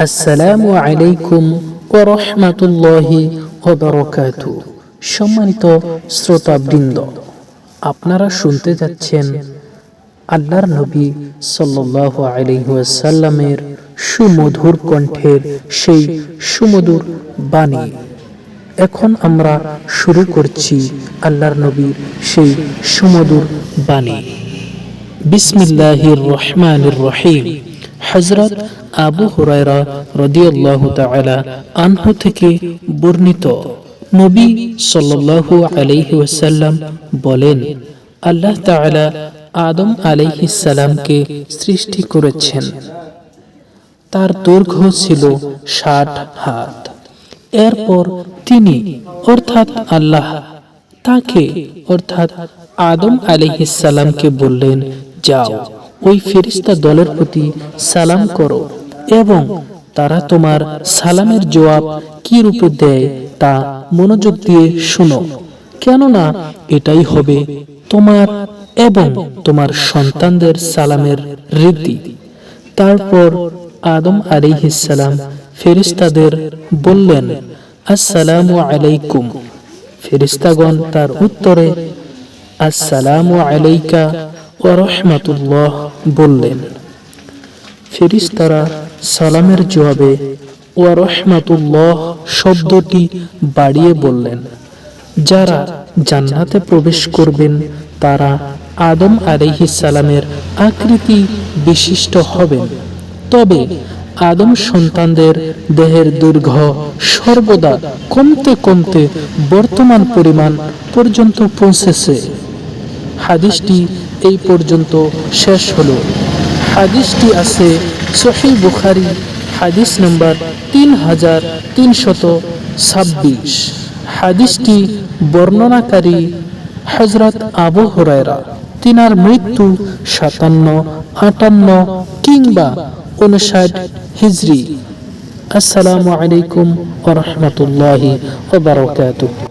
আসসালামু আলাইকুম ওয়া রাহমাতুল্লাহি ওয়া বারাকাতুহু। সম্মানিত শ্রোতাবৃন্দ, আপনারা শুনতে যাচ্ছেন আল্লাহর নবী সাল্লাল্লাহু আলাইহি ওয়াসাল্লামের সুমধুর কণ্ঠের সেই সুমধুর বাণী। এখন আমরা শুরু করছি আল্লাহর নবীর সেই সুমধুর বাণী। বিসমিল্লাহির রহমানির রহিম। হযরত আবু হুরায়রা রাদিয়াল্লাহু তাআলা আনহু থেকে বর্ণিত, নবী সাল্লাল্লাহু আলাইহি ওয়াসাল্লাম বলেন, আল্লাহ তাআলা আদম আলাইহিস সালামকে সৃষ্টি করেছেন। তার দৈর্ঘ্য ছিল 60 হাত। এরপর তিনি অর্থাৎ আল্লাহ তাকে অর্থাৎ আদম আলাইহিস সালামকে বললেন, যাও ওই ফেরেশতা দলের প্রতি সালাম করো এবং তারা তোমার সালামের জবাব কি রূপে দেয় তা মনোযোগ দিয়ে শোনো, কেননা এটাই হবে তোমার এবং তোমার সন্তানদের সালামের রীতি। তারপর আদম আলাইহিস সালাম ফেরেশতাদের বললেন, আসসালামু আলাইকুম। ফেরেশতাগণ তার উত্তরে আসসালামু আলাইকা ওয়া রাহমাতুল্লাহ বললেন। ফেরেশতারা সালামের জবাবে ওয়া রাহমাতুল্লাহ শব্দটি বাড়িয়ে বললেন, যারা জান্নাতে প্রবেশ করবেন তারা আদম আলাইহিস সালামের আকৃতি বিশিষ্ট হবেন। তবে আদম সন্তানদের দেহের দৈর্ঘ্য সর্বদা কমতে কমতে বর্তমান পরিমাণ পর্যন্ত পৌঁছেছে। হাদিসটি এই পর্যন্ত শেষ হলো। হাদিসটি আছে সহিহ বুখারী, হাদিস নম্বর 3326। হাদিসটি বর্ণনাকারী হযরত আবু হুরায়রা। তিনার মৃত্যু 57, 58 কিংবা 59 হিজরি। আসসালামু আলাইকুম ওয়া রাহমাতুল্লাহি ওয়া বারাকাতুহু।